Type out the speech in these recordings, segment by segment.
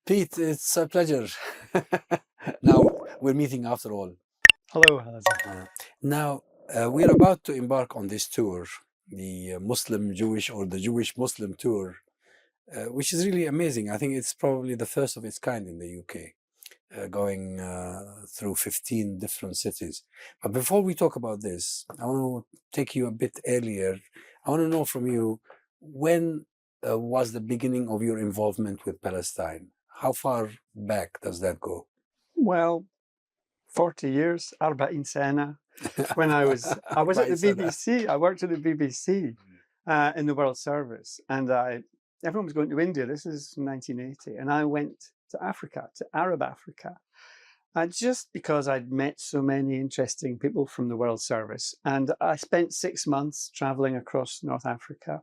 Pete, it's a pleasure. Now we're meeting after all. Hello, Hazan. Now we're about to embark on this tour, the Muslim Jewish or the Jewish Muslim tour, which is really amazing. I think it's probably the first of its kind in the UK, going through 15 different cities. But before we talk about this, I want to take you a bit earlier. I want to know from you, when was the beginning of your involvement with Palestine? How far back does that go? Well, 40 years, 40 سنة. When I was at the BBC, I worked at the BBC in the World Service, and everyone was going to India. This is 1980, and I went to Africa, to Arab Africa, just because I'd met so many interesting people from the World Service. And I spent 6 months traveling across North Africa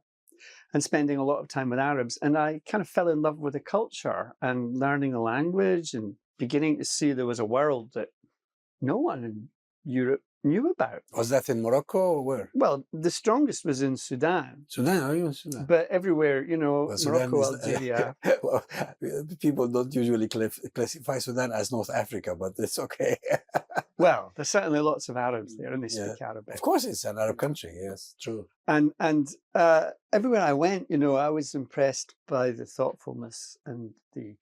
and spending a lot of time with Arabs. And I kind of fell in love with the culture and learning the language and beginning to see there was a world that no one in Europe knew about. Was that in Morocco or where? Well, the strongest was in Sudan. Sudan, are you in Sudan? But everywhere, you know, Well, Morocco, Sudan is, Algeria. well, people don't usually classify Sudan as North Africa, but it's okay. Well, there's certainly lots of Arabs there, and they speak Yeah. Arabic. Of course, it's an Arab country. Yes, true. And everywhere I went, you know, I was impressed by the thoughtfulness and the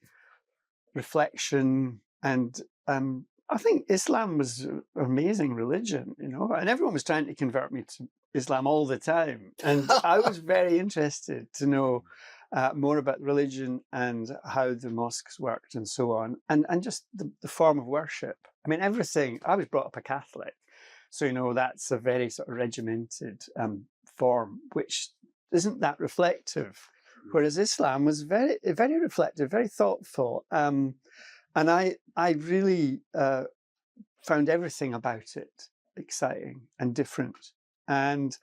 reflection. And I think Islam was an amazing religion, you know, and everyone was trying to convert me to Islam all the time. And I was very interested to know more about religion and how the mosques worked and so on, and just the form of worship. I mean, everything. I was brought up a Catholic, so, you know, that's a very sort of regimented form, which isn't that reflective. Whereas Islam was very, very reflective, very thoughtful. And I really found everything about it exciting and different and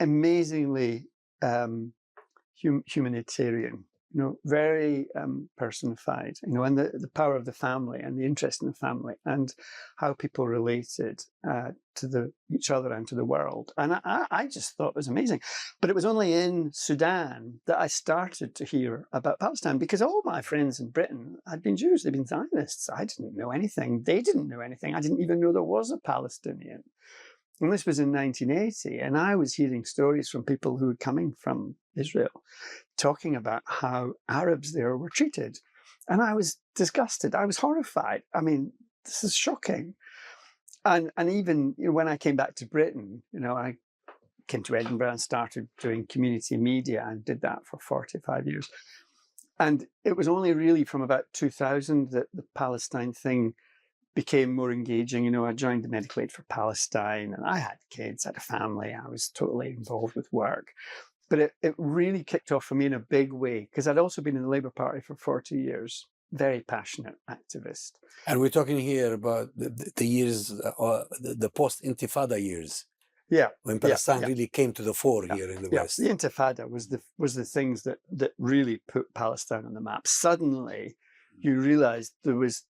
amazingly humanitarian, you know, very personified, you know, and the power of the family and the interest in the family and how people related to each other and to the world. And I just thought it was amazing. But it was only in Sudan that I started to hear about Palestine, because all my friends in Britain had been Jews, they'd been Zionists. I didn't know anything. They didn't know anything. I didn't even know there was a Palestinian. And this was in 1980, and I was hearing stories from people who were coming from Israel, talking about how Arabs there were treated. And I was disgusted. I was horrified. I mean, this is shocking. And even, you know, when I came back to Britain, you know, I came to Edinburgh and started doing community media and did that for 45 years. And it was only really from about 2000 that the Palestine thing became more engaging. You know, I joined the Medical Aid for Palestine, and I had kids, I had a family, I was totally involved with work. But it really kicked off for me in a big way, because I'd also been in the Labour Party for 40 years, very passionate activist. And we're talking here about the years, the post-Intifada years. Yeah. When Palestine really came to the fore here in the West. The Intifada was the things that really put Palestine on the map. Suddenly, you realised there was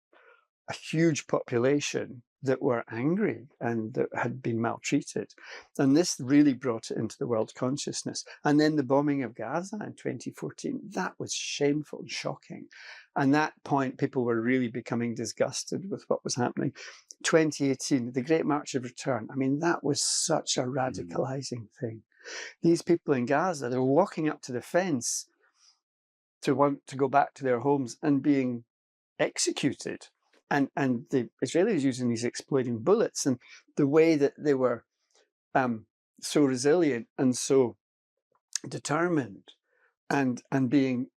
a huge population that were angry and that had been maltreated. And this really brought it into the world consciousness. And then the bombing of Gaza in 2014, that was shameful and shocking. And at that point, people were really becoming disgusted with what was happening. 2018, the Great March of Return, I mean, that was such a radicalizing thing. These people in Gaza, they were walking up to the fence to want to go back to their homes and being executed. And the Israelis using these exploding bullets, and the way that they were so resilient and so determined and being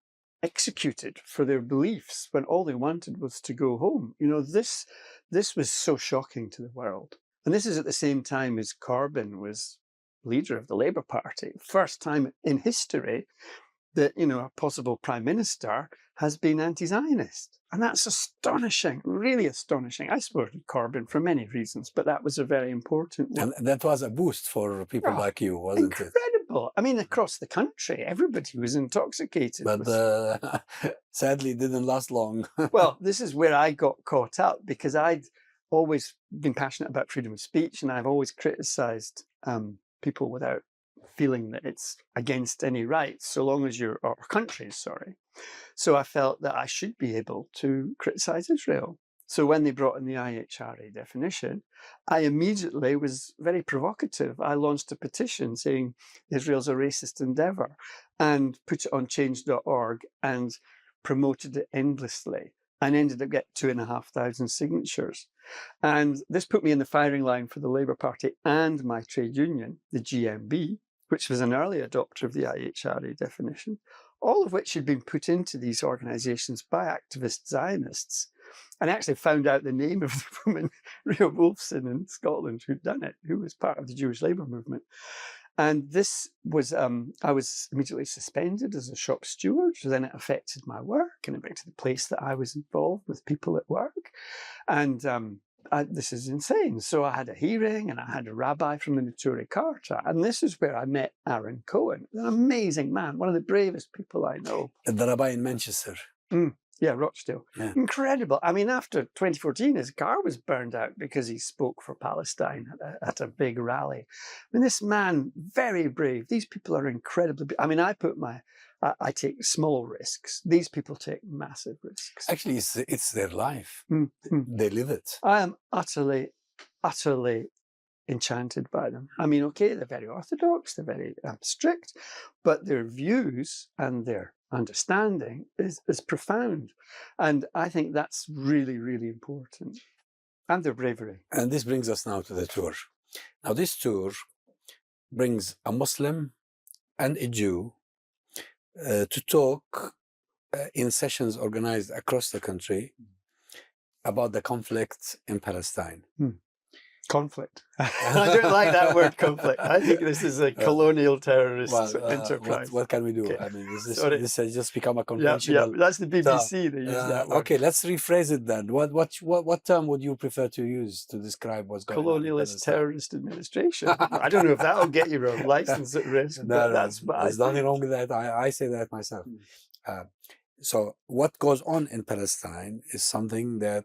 executed for their beliefs when all they wanted was to go home. You know, this was so shocking to the world. And this is at the same time as Corbyn was leader of the Labour Party. First time in history that, you know, a possible prime minister has been anti-Zionist. And that's astonishing, really astonishing. I supported Corbyn for many reasons, but that was a very important one. And that was a boost for people like you, wasn't it? Incredible. I mean, across the country, everybody was intoxicated. But sadly, it didn't last long. Well, this is where I got caught up, because I'd always been passionate about freedom of speech, and I've always criticised people without feeling that it's against any rights, so long as you're, or countries, sorry. So I felt that I should be able to criticize Israel. So when they brought in the IHRA definition, I immediately was very provocative. I launched a petition saying Israel's a racist endeavor and put it on change.org and promoted it endlessly and ended up getting 2,500 signatures. And this put me in the firing line for the Labour Party and my trade union, the GMB, which was an early adopter of the IHRA definition, all of which had been put into these organisations by activist Zionists. And I actually found out the name of the woman, Rhea Wolfson in Scotland, who'd done it, who was part of the Jewish labour movement. And this was, I was immediately suspended as a shop steward. So then it affected my work and it went to the place that I was involved with people at work. And this is insane. So I had a hearing and I had a rabbi from the Neturei Karta. And this is where I met Aaron Cohen, an amazing man, one of the bravest people I know. The rabbi in Manchester. Yeah, Rochdale. Yeah. Incredible. I mean, after 2014, his car was burned out because he spoke for Palestine at a big rally. I mean, this man, very brave. These people are incredibly... I mean, I take small risks. These people take massive risks. Actually, it's their life. They live it. I am utterly, utterly enchanted by them. I mean, okay, they're very orthodox, they're very strict, but their views and their understanding is profound. And I think that's really, really important. And their bravery. And this brings us now to the tour. Now, this tour brings a Muslim and a Jew to talk in sessions organized across the country about the conflict in Palestine. Conflict. I don't like that word, conflict. I think this is a colonial terrorist enterprise. What can we do? Okay. I mean, this has just become a conventional... Yeah, that's the BBC. They use that word. Okay, let's rephrase it then. What term would you prefer to use to describe what's going on? Colonialist terrorist administration. I don't know if that will get you a license at risk. No, there's nothing wrong with that. I say that myself. So what goes on in Palestine is something that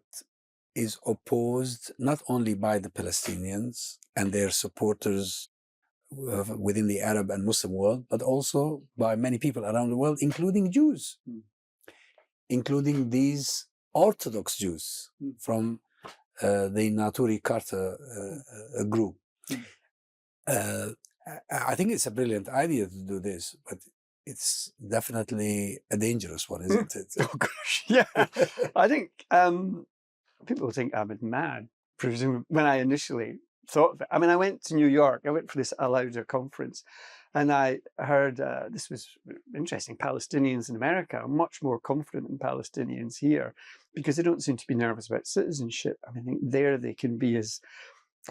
is opposed not only by the Palestinians and their supporters within the Arab and Muslim world, but also by many people around the world, including Jews, including these Orthodox Jews from the Neturei Karta group. I think it's a brilliant idea to do this, but it's definitely a dangerous one, isn't it? Oh gosh, yeah. I think people think I'm mad, presumably, when I initially thought of it. I mean, I went to New York. I went for this Alouda conference, and I heard, this was interesting, Palestinians in America are much more confident than Palestinians here because they don't seem to be nervous about citizenship. I mean, I think there they can be as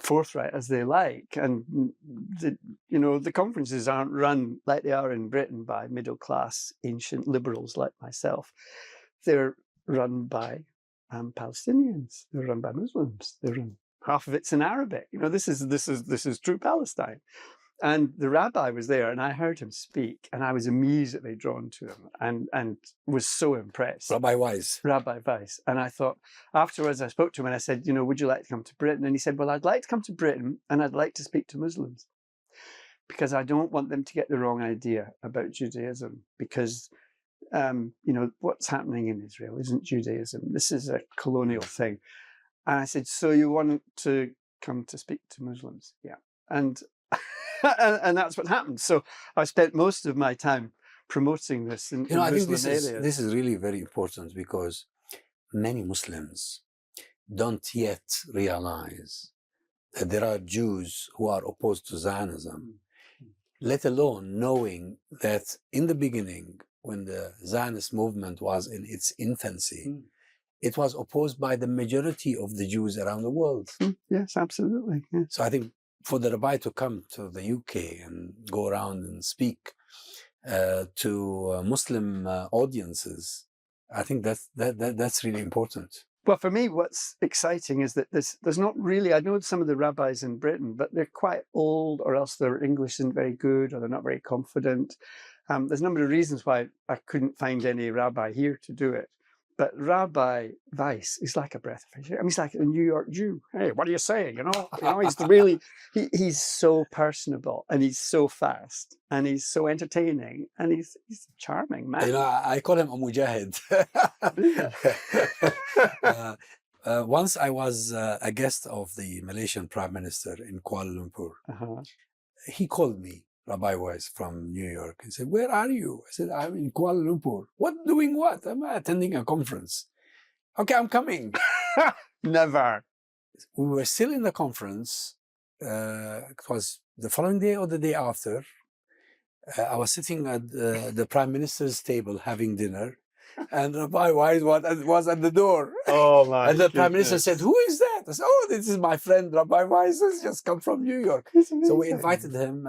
forthright as they like. And, the conferences aren't run like they are in Britain by middle-class, ancient liberals like myself. They're run by Palestinians. They're run by Muslims. Half of it's in Arabic. This is true Palestine. And the rabbi was there, and I heard him speak, and I was immediately drawn to him, and was so impressed. Rabbi Weiss. Rabbi Weiss. And I thought, afterwards, I spoke to him, and I said, would you like to come to Britain? And he said, well, I'd like to come to Britain, and I'd like to speak to Muslims, because I don't want them to get the wrong idea about Judaism, because what's happening in Israel isn't Judaism. This is a colonial thing. And I said, so you want to come to speak to Muslims? Yeah. And and that's what happened. So I spent most of my time promoting this in I think Muslim areas. This is really very important because many Muslims don't yet realize that there are Jews who are opposed to Zionism, let alone knowing that in the beginning, when the Zionist movement was in its infancy, it was opposed by the majority of the Jews around the world. Yes, absolutely. Yeah. So I think for the rabbi to come to the UK and go around and speak to Muslim audiences, I think that's really important. Well, for me, what's exciting is that there's not really, I know some of the rabbis in Britain, but they're quite old, or else their English isn't very good, or they're not very confident. There's a number of reasons why I couldn't find any rabbi here to do it. But Rabbi Weiss is like a breath of fresh air. I mean, he's like a New York Jew. Hey, what are you saying? He's really, he's so personable, and he's so fast, and he's so entertaining, and he's a charming man. I call him a mujahid. Once I was a guest of the Malaysian Prime Minister in Kuala Lumpur. He called me, Rabbi Weiss from New York, and said, "Where are you?" I said, "I'm in Kuala Lumpur." "What? Doing what?" "I'm attending a conference." "Okay, I'm coming." Never. We were still in the conference. It was the following day or the day after. I was sitting at the Prime Minister's table having dinner, and Rabbi Weiss was at the door. Oh my! And the Prime Minister said, "Who is that?" I said, "Oh, this is my friend Rabbi Weiss. Has just come from New York." So we invited him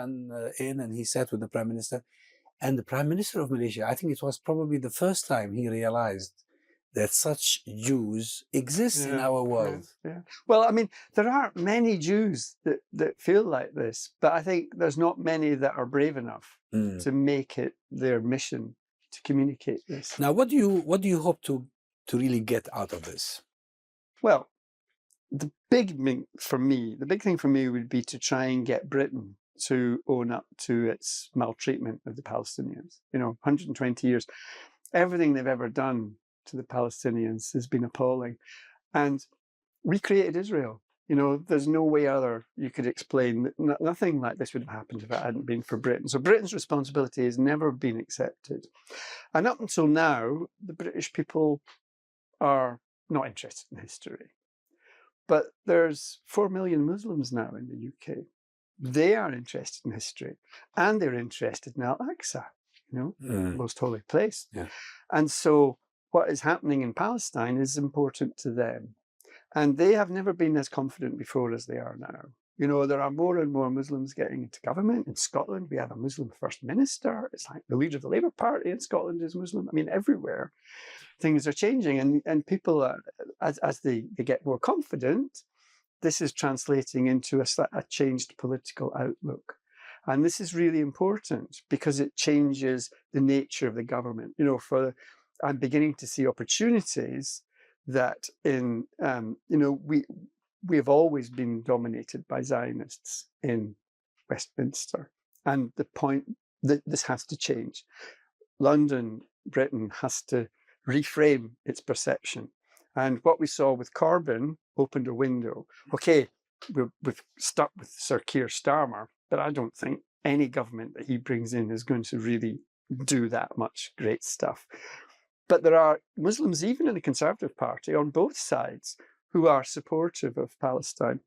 in, and he sat with the Prime Minister. And the Prime Minister of Malaysia, I think it was probably the first time he realized that such Jews exist in our world. Yeah. Well, I mean, there aren't many Jews that feel like this, but I think there's not many that are brave enough to make it their mission to communicate this. Now, what do you hope to really get out of this? Well, the big thing for me would be to try and get Britain to own up to its maltreatment of the Palestinians. 120 years, everything they've ever done to the Palestinians has been appalling. And we created Israel. There's no way other you could explain that nothing like this would have happened if it hadn't been for Britain. So Britain's responsibility has never been accepted. And up until now, the British people are not interested in history. But there's 4 million Muslims now in the UK. They are interested in history, and they're interested in Al-Aqsa, most holy place. Yeah. And so what is happening in Palestine is important to them. And they have never been as confident before as they are now. There are more and more Muslims getting into government. In Scotland, we have a Muslim First Minister. It's like the leader of the Labour Party in Scotland is Muslim. I mean, everywhere things are changing. And people, are, as they get more confident, this is translating into a changed political outlook. And this is really important because it changes the nature of the government. I'm beginning to see opportunities that we have always been dominated by Zionists in Westminster. And the point that this has to change. London, Britain has to reframe its perception. And what we saw with Corbyn opened a window. Okay, we've stuck with Sir Keir Starmer, but I don't think any government that he brings in is going to really do that much great stuff. But there are Muslims, even in the Conservative Party, on both sides, who are supportive of Palestine.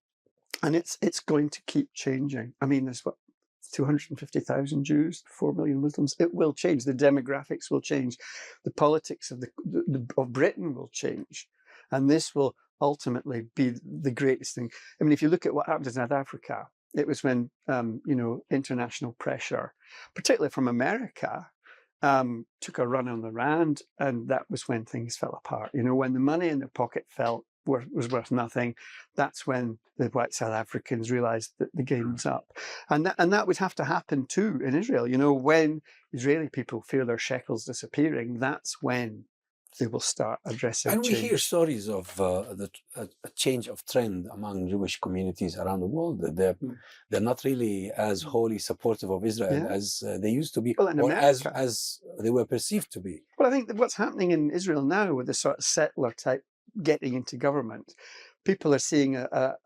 And it's going to keep changing. I mean, there's 250,000 Jews, 4 million Muslims. It will change. The demographics will change. The politics of Britain will change. And this will ultimately be the greatest thing. I mean, if you look at what happened in South Africa, it was when, international pressure, particularly from America, took a run on the rand, and that was when things fell apart. When the money in their pocket was worth nothing, that's when the white South Africans realized that the game was up. And that would have to happen too in Israel. When Israeli people feel their shekels disappearing, that's when they will start addressing and change. we hear stories of a change of trend among Jewish communities around the world. They're not really as wholly supportive of Israel as they used to be, well, or as they were perceived to be. Well, I think that what's happening in Israel now with the sort of settler type getting into government, people are seeing an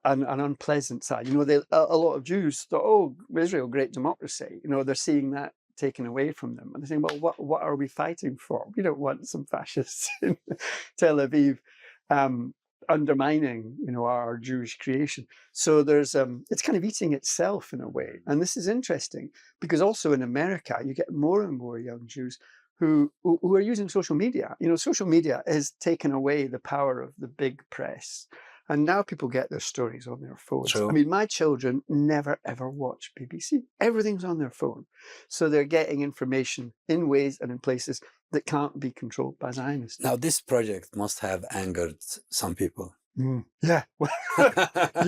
unpleasant side. A lot of Jews thought, "Oh, Israel, great democracy." They're seeing that taken away from them, and they're saying, "Well, what are we fighting for? We don't want some fascists in Tel Aviv undermining, our Jewish creation." So there's it's kind of eating itself in a way, and this is interesting because also in America you get more and more young Jews who are using social media. Social media has taken away the power of the big press. And now people get their stories on their phones. True. I mean, my children never, ever watch BBC. Everything's on their phone. So they're getting information in ways and in places that can't be controlled by Zionists. Now, this project must have angered some people. Yeah.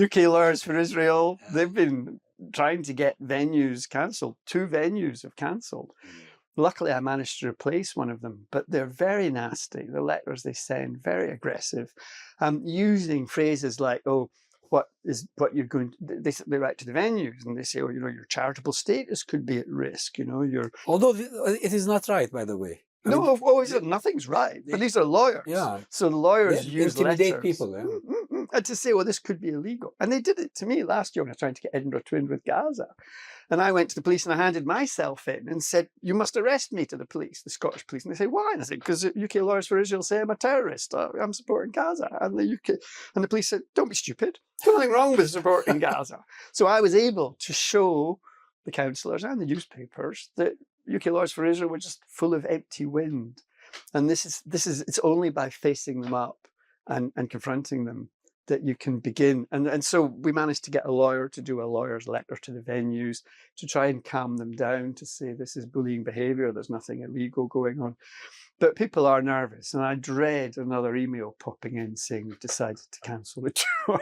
UK Lawyers for Israel, they've been trying to get venues cancelled. 2 venues have cancelled. Luckily, I managed to replace one of them, but they're very nasty. The letters they send, very aggressive, using phrases like, "Oh, what you're going to," they write to the venues and they say, "Oh, you know, your charitable status could be at risk. You know, your." Although it is not right, by the way. I mean, Nothing's right. But these are lawyers. Yeah. So the lawyers They use intimidate letters people. Yeah. and to say, well, this could be illegal. And they did it to me last year when I was trying to get Edinburgh twinned with Gaza. And I went to the police and I handed myself in and said, "You must arrest me," to the police, the Scottish police. And they say, "Why?" And I said, "Because UK Lawyers for Israel say I'm a terrorist. I'm supporting Gaza." And the police said, "Don't be stupid. There's nothing wrong with supporting Gaza." So I was able to show the councillors and the newspapers that UK Lawyers for Israel were just full of empty wind. And it's only by facing them up and confronting them that you can begin. And so we managed to get a lawyer to do a lawyer's letter to the venues to try and calm them down, to say this is bullying behaviour, there's nothing illegal going on. But people are nervous, and I dread another email popping in saying we've decided to cancel the tour.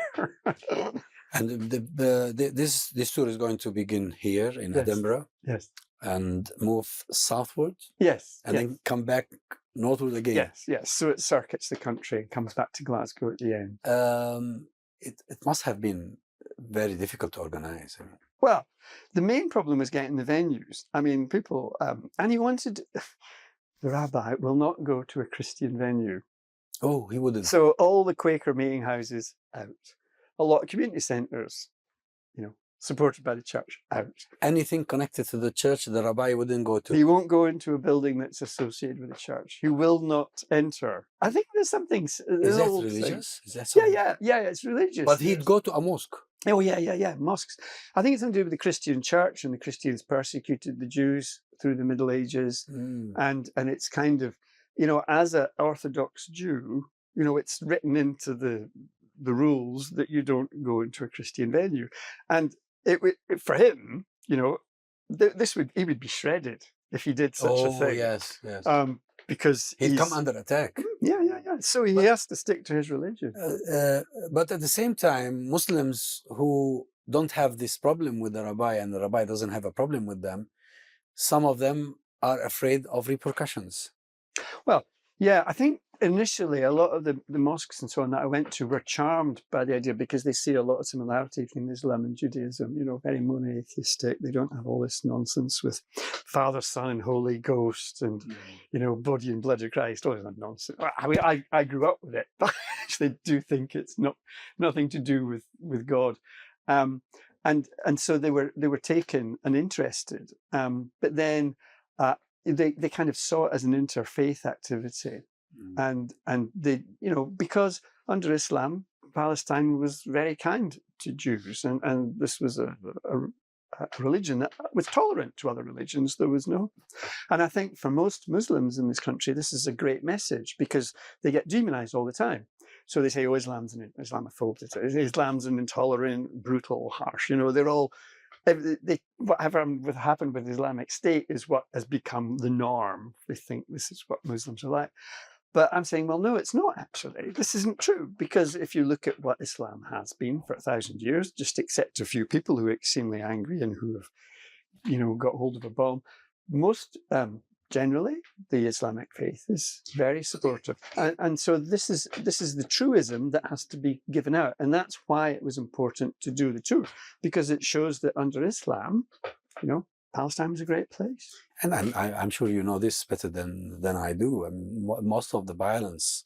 And this tour is going to begin here in Edinburgh. Yes. And move southward. Yes. And then come back northward again. Yes. So it circuits the country and comes back to Glasgow at the end. It must have been very difficult to organize. I mean. Well, the main problem was getting the venues. I mean, people, and he wanted, the rabbi will not go to a Christian venue. Oh, he wouldn't. So all the Quaker meeting houses out. A lot of community centres, you know, supported by the church, out. Anything connected to the church, the rabbi wouldn't go to. He won't go into a building that's associated with the church. He will not enter. I think there's something. Is that religious? Is that something? Yeah, it's religious. But he'd go to a mosque. Oh, yeah, mosques. I think it's something to do with the Christian church, and the Christians persecuted the Jews through the Middle Ages. And it's kind of, you know, as an Orthodox Jew, you know, it's written into the rules that you don't go into a Christian venue. And for him, you know, he would be shredded if he did such a thing. Yes. Because he'd come under attack. Yeah. So he has to stick to his religion. But at the same time, Muslims who don't have this problem with the rabbi, and the rabbi doesn't have a problem with them, some of them are afraid of repercussions. Well, yeah, I think initially a lot of the mosques and so on that I went to were charmed by the idea because they see a lot of similarity between Islam and Judaism, you know, very monotheistic. They don't have all this nonsense with Father, Son and Holy Ghost and, you know, body and blood of Christ. All that nonsense. I mean, I grew up with it, but I actually do think it's nothing to do with God. And so they were taken and interested. But then they kind of saw it as an interfaith activity. And they, you know, because under Islam, Palestine was very kind to Jews, and this was a religion that was tolerant to other religions. There was no, and I think for most Muslims in this country, this is a great message because they get demonized all the time. So they say, "Oh, Islam's an Islamophobe. Islam's an intolerant, brutal, harsh." You know, they're all. Whatever happened with Islamic State is what has become the norm. They think this is what Muslims are like. But I'm saying, well, no, it's not actually. This isn't true, because if you look at what Islam has been for 1,000 years, just except a few people who are extremely angry and who have, you know, got hold of a bomb, most generally the Islamic faith is very supportive, and so this is the truism that has to be given out, and that's why it was important to do the tour, because it shows that under Islam, you know, Palestine was a great place. And I'm sure you know this better than I do. I mean, most of the violence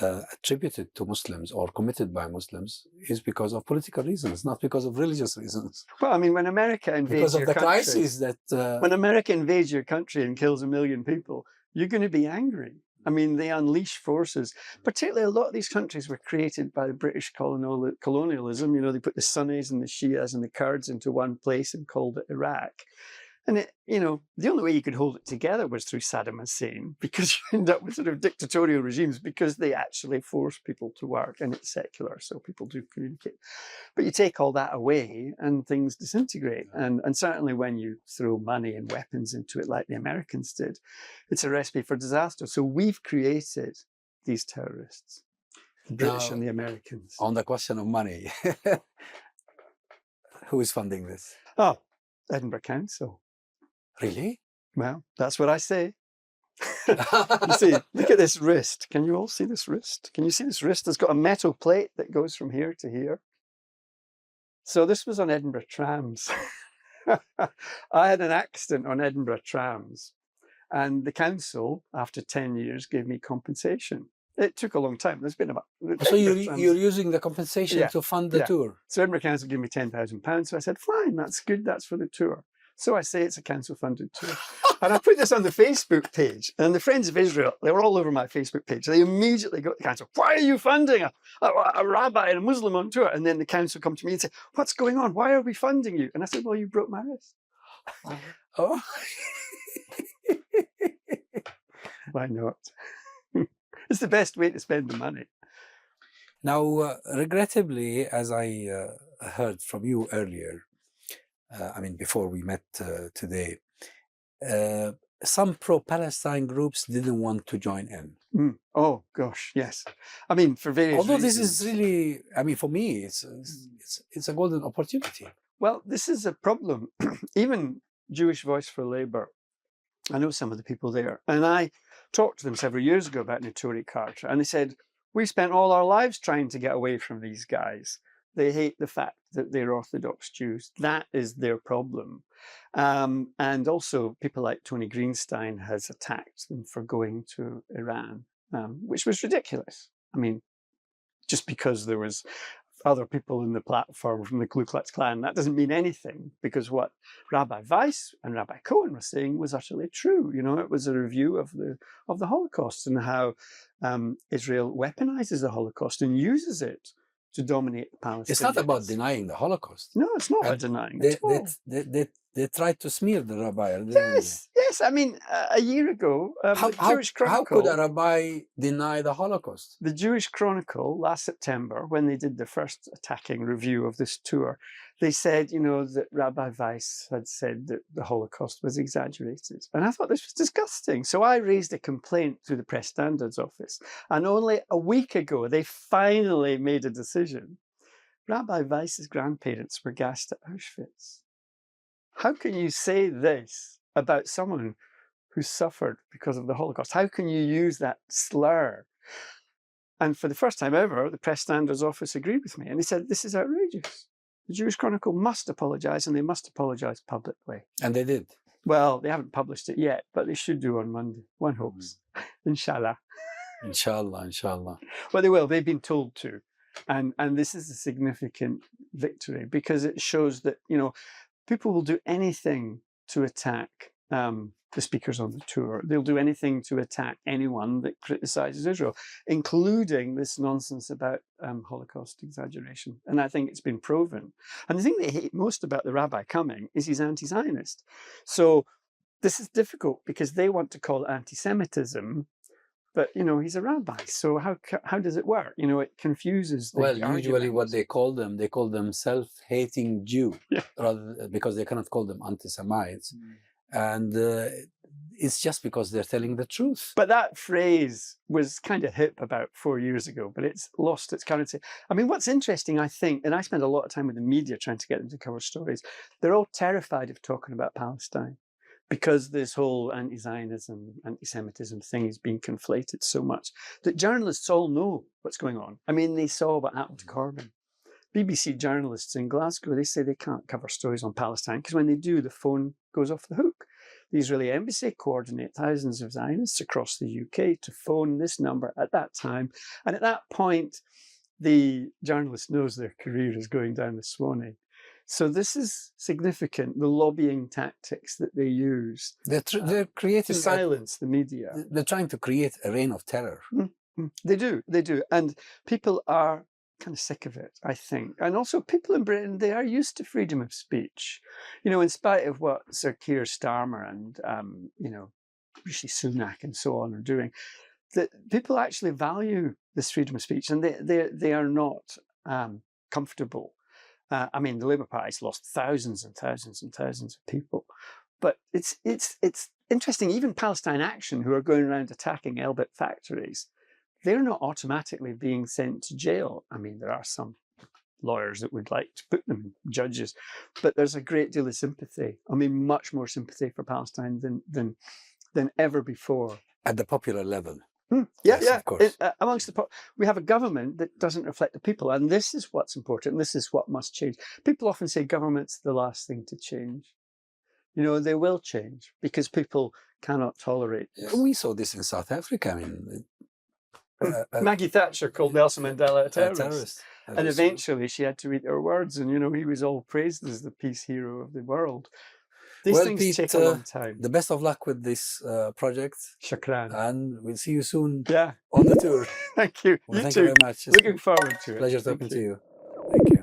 attributed to Muslims or committed by Muslims is because of political reasons, not because of religious reasons. Well, I mean, when America invades your country, crisis that when America invades your country and kills 1 million people, you're going to be angry. I mean, they unleash forces. Particularly, a lot of these countries were created by the British colonialism. You know, they put the Sunnis and the Shias and the Kurds into one place and called it Iraq. And, you know, the only way you could hold it together was through Saddam Hussein, because you end up with sort of dictatorial regimes because they actually force people to work, and it's secular, so people do communicate. But you take all that away and things disintegrate. And certainly when you throw money and weapons into it like the Americans did, it's a recipe for disaster. So we've created these terrorists, the British and the Americans. On the question of money, who is funding this? Oh, Edinburgh Council. Really? Well, that's what I say. You see, look at this wrist. Can you all see this wrist? Can you see this wrist? It's got a metal plate that goes from here to here. So this was on Edinburgh trams. I had an accident on Edinburgh trams, and the council, after 10 years, gave me compensation. It took a long time. There's been about... So you're using the compensation to fund the tour? So Edinburgh Council gave me £10,000. So I said, fine, that's good. That's for the tour. So I say it's a council-funded tour. And I put this on the Facebook page. And the Friends of Israel, they were all over my Facebook page. They immediately got the council, why are you funding a rabbi and a Muslim on tour? And then the council come to me and say, what's going on? Why are we funding you? And I said, well, you broke my wrist. Oh. Why not? It's the best way to spend the money. Now, regrettably, as I heard from you earlier, I mean, before we met today, some pro-Palestine groups didn't want to join in. Oh, gosh, yes. I mean, for various Although reasons. this is really, I mean, for me, it's a golden opportunity. Well, this is a problem. Even Jewish Voice for Labour, I know some of the people there, and I talked to them several years ago about Notori Carter, and they said, we spent all our lives trying to get away from these guys. They hate the fact that they're Orthodox Jews. That is their problem. And also people like Tony Greenstein has attacked them for going to Iran, which was ridiculous. I mean, just because there was other people in the platform from the Ku Klux Klan, that doesn't mean anything, because what Rabbi Weiss and Rabbi Cohen were saying was utterly true. You know, it was a review of the Holocaust and how Israel weaponizes the Holocaust and uses it to dominate the Palestinians. It's not about denying the Holocaust. No, it's not about denying it at all. They tried to smear the rabbi. Yes. I mean, a year ago, the Jewish Chronicle... How could a rabbi deny the Holocaust? The Jewish Chronicle, last September, when they did the first attacking review of this tour, they said, you know, that Rabbi Weiss had said that the Holocaust was exaggerated. And I thought this was disgusting. So I raised a complaint to the Press Standards Office. And only a week ago, they finally made a decision. Rabbi Weiss's grandparents were gassed at Auschwitz. How can you say this about someone who suffered because of the Holocaust? How can you use that slur? And for the first time ever, the Press Standards Office agreed with me. And they said, this is outrageous. The Jewish Chronicle must apologise, and they must apologise publicly. And they did. Well, they haven't published it yet, but they should do on Monday. One hopes. Inshallah. Inshallah. Well, they will. They've been told to. And this is a significant victory, because it shows that, you know, people will do anything to attack the speakers on the tour. They'll do anything to attack anyone that criticizes Israel, including this nonsense about Holocaust exaggeration. And I think it's been proven. And the thing they hate most about the rabbi coming is he's anti-Zionist. So this is difficult because they want to call it anti-Semitism, but, you know, he's a rabbi. So how does it work? You know, it confuses the Well, usually what they call them self-hating Jew, rather, because they cannot call them anti-Semites. And it's just because they're telling the truth. But that phrase was kind of hip about 4 years ago, but it's lost its currency. I mean, what's interesting, I think, and I spend a lot of time with the media trying to get them to cover stories, they're all terrified of talking about Palestine, because this whole anti-Zionism, anti-Semitism thing is being conflated so much that journalists all know what's going on. I mean, they saw what happened to Corbyn. BBC journalists in Glasgow, they say they can't cover stories on Palestine because when they do, the phone goes off the hook. The Israeli embassy coordinate thousands of Zionists across the UK to phone this number at that time. And at that point, the journalist knows their career is going down the Swanee. So this is significant, the lobbying tactics that they use. They're creating to silence the media. They're trying to create a reign of terror. They do. And people are kind of sick of it, I think. And also people in Britain, they are used to freedom of speech. You know, in spite of what Sir Keir Starmer and, you know, Rishi Sunak and so on are doing, that people actually value this freedom of speech, and they are not comfortable. I mean, the Labour Party's lost thousands and thousands and thousands of people. But it's interesting, even Palestine Action, who are going around attacking Elbit factories, they're not automatically being sent to jail. I mean, there are some lawyers that would like to put them, judges, but there's a great deal of sympathy. I mean, much more sympathy for Palestine than ever before. At the popular level. Yeah, Yes, yeah. of course. Amongst we have a government that doesn't reflect the people, and this is what's important. This is what must change. People often say government's the last thing to change. You know, they will change because people cannot tolerate. We saw this in South Africa. I mean, Maggie Thatcher called Nelson Mandela a terrorist. And That's eventually she had to eat her words, and, you know, he was all praised as the peace hero of the world. These Well, things Pete, take a long time. The best of luck with this project. Shukran. And we'll see you soon Yeah. on the tour. Thank you. Well, You thank too. you very much. It's Looking forward to it. a pleasure Thank talking you. to you. Thank you.